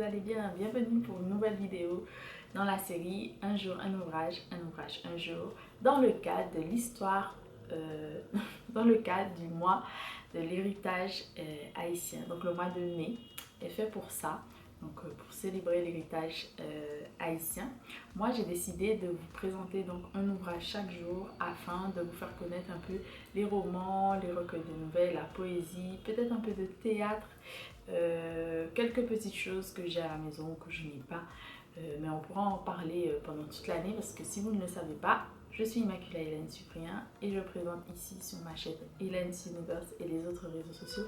allez bien? Bienvenue pour une nouvelle vidéo dans la série Un jour, un ouvrage, un jour, dans le cadre de l'histoire, dans le cadre du mois de l'héritage haïtien. Donc le mois de mai est fait pour ça, donc pour célébrer l'héritage haïtien. Moi j'ai décidé de vous présenter donc un ouvrage chaque jour afin de vous faire connaître un peu les romans, les recueils de nouvelles, la poésie, peut-être un peu de théâtre, quelques petites choses que j'ai à la maison ou que je n'ai pas, mais on pourra en parler pendant toute l'année parce que si vous ne le savez pas, je suis Immaculée Hélène Cyprien et je présente ici sur ma chaîne Hélène's Universe et les autres réseaux sociaux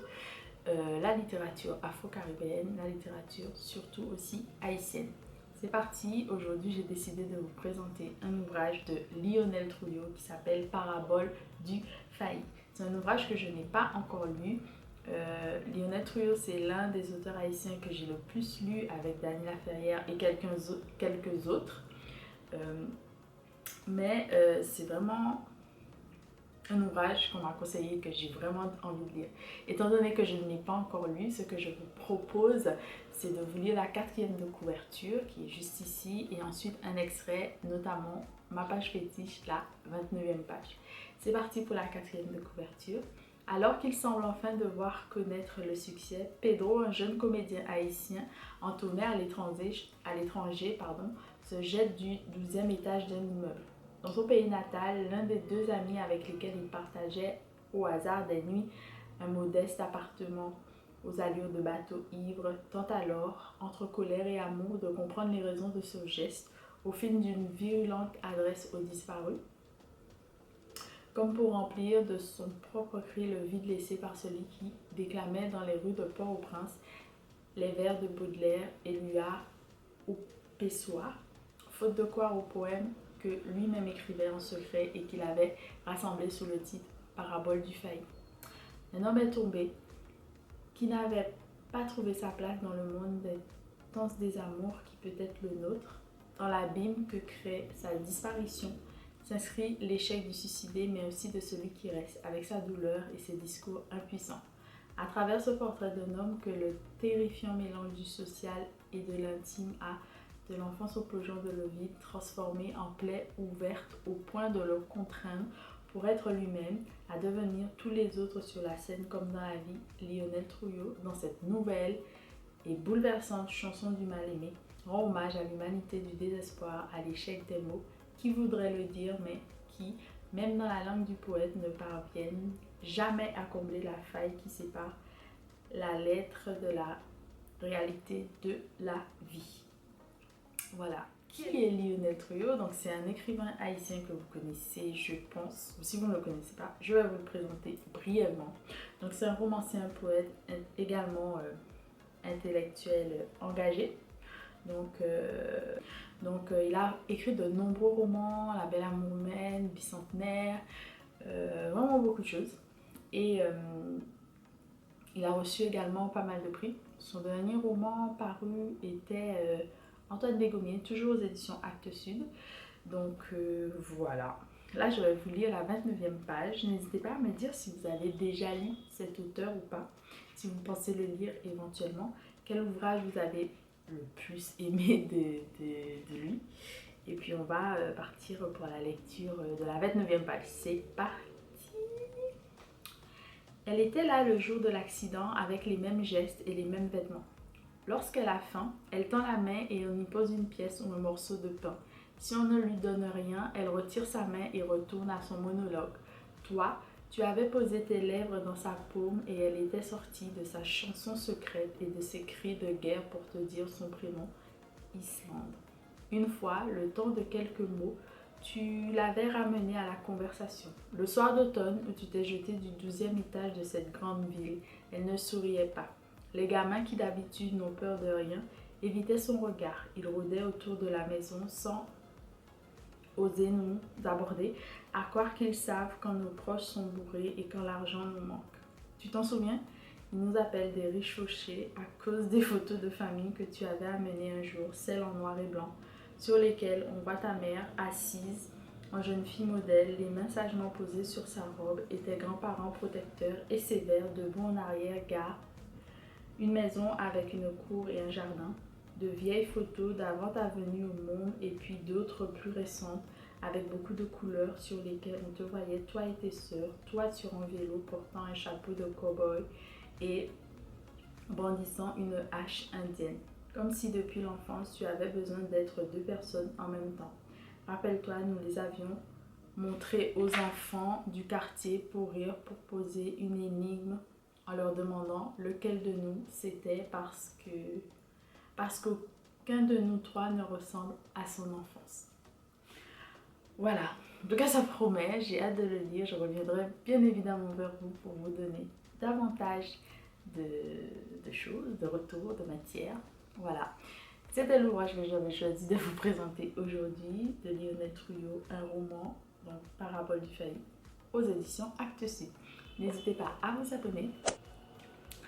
la littérature afro-caribéenne, la littérature surtout aussi haïtienne. C'est parti, aujourd'hui j'ai décidé de vous présenter un ouvrage de Lionel Trouillot qui s'appelle Parabole du failli. C'est un ouvrage que je n'ai pas encore lu. Lionel Trouillot, c'est l'un des auteurs haïtiens que j'ai le plus lu avec Dany Laferrière et quelques autres. C'est vraiment un ouvrage qu'on m'a conseillé, que j'ai vraiment envie de lire. Étant donné que je ne l'ai pas encore lu, ce que je vous propose, c'est de vous lire la 4e de couverture, qui est juste ici, et ensuite un extrait, notamment ma page fétiche, la 29e page. C'est parti pour la 4e de couverture. Alors qu'il semble enfin devoir connaître le succès, Pedro, un jeune comédien haïtien en tournée à l'étranger, se jette du 12e étage d'un immeuble. Dans son pays natal, l'un des deux amis avec lesquels il partageait au hasard des nuits un modeste appartement aux allures de bateau ivre tente alors, entre colère et amour, de comprendre les raisons de ce geste au fil d'une virulente adresse au disparu, comme pour remplir de son propre cri le vide laissé par celui qui déclamait dans les rues de Port-au-Prince les vers de Baudelaire, Éluard ou Pessoa, faute de croire au poème que lui-même écrivait en secret et qu'il avait rassemblé sous le titre Parabole du failli. Un homme est tombé qui n'avait pas trouvé sa place dans le monde des danses des amours qui peut être le nôtre. Dans l'abîme que crée sa disparition s'inscrit l'échec du suicidé, mais aussi de celui qui reste, avec sa douleur et ses discours impuissants. À travers ce portrait d'un homme que le terrifiant mélange du social et de l'intime a, de l'enfance au plongeon de l'eau vide, transformé en plaie ouverte au point de le contraindre pour être lui-même, à devenir tous les autres sur la scène comme dans la vie, Lionel Trouillot, dans cette nouvelle et bouleversante chanson du mal-aimé, rend hommage à l'humanité du désespoir, à l'échec des mots, qui voudraient le dire, mais qui, même dans la langue du poète, ne parviennent jamais à combler la faille qui sépare la lettre de la réalité de la vie. Voilà. Qui est Lionel Trouillot? Donc c'est un écrivain haïtien que vous connaissez, je pense. Ou si vous ne le connaissez pas, je vais vous le présenter brièvement. Donc c'est un romancier, un poète, également intellectuel engagé. Donc il a écrit de nombreux romans, La Belle Amour humaine, Bicentenaire, vraiment beaucoup de choses. Et il a reçu également pas mal de prix. Son dernier roman paru était Antoine Bégomier, toujours aux éditions Actes Sud. Donc voilà. Là, je vais vous lire la 29e page. N'hésitez pas à me dire si vous avez déjà lu cet auteur ou pas. Si vous pensez le lire éventuellement. Quel ouvrage vous avez le plus aimé de lui. Et puis on va partir pour la lecture de la 29e page. C'est parti. Elle était là le jour de l'accident avec les mêmes gestes et les mêmes vêtements. Lorsqu'elle a faim, elle tend la main et on y pose une pièce ou un morceau de pain. Si on ne lui donne rien, elle retire sa main et retourne à son monologue. Toi, tu avais posé tes lèvres dans sa paume et elle était sortie de sa chanson secrète et de ses cris de guerre pour te dire son prénom, Islande. Une fois, le temps de quelques mots, tu l'avais ramenée à la conversation. Le soir d'automne où tu t'es jeté du 12e étage de cette grande ville, elle ne souriait pas. Les gamins qui d'habitude n'ont peur de rien évitaient son regard. Ils rôdaient autour de la maison sans oser nous aborder, à croire qu'ils savent quand nos proches sont bourrés et quand l'argent nous manque. Tu t'en souviens? Ils nous appellent des riches fauchés à cause des photos de famille que tu avais amenées un jour, celles en noir et blanc, sur lesquelles on voit ta mère assise en jeune fille modèle, les mains sagement posées sur sa robe et tes grands-parents protecteurs et sévères debout en arrière-garde. Une maison avec une cour et un jardin. de vieilles photos d'avant ta venue au monde et puis d'autres plus récentes avec beaucoup de couleurs sur lesquelles on te voyait, toi et tes sœurs, toi sur un vélo portant un chapeau de cow-boy et brandissant une hache indienne. Comme si depuis l'enfance, tu avais besoin d'être deux personnes en même temps. Rappelle-toi, nous les avions montrés aux enfants du quartier pour rire, pour poser une énigme en leur demandant lequel de nous c'était parce qu'aucun de nous trois ne ressemble à son enfance. Voilà, en tout cas ça promet, j'ai hâte de le lire, je reviendrai bien évidemment vers vous pour vous donner davantage de choses, de retours, de matière. Voilà, c'était l'ouvrage que j'avais choisi de vous présenter aujourd'hui, de Lionel Trouillot, un roman, donc Parabole du failli, aux éditions Actes Sud. N'hésitez pas à vous abonner,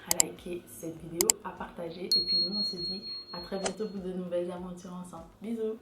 à liker cette vidéo, à partager, et puis nous on se dit à très bientôt pour de nouvelles aventures ensemble. Bisous.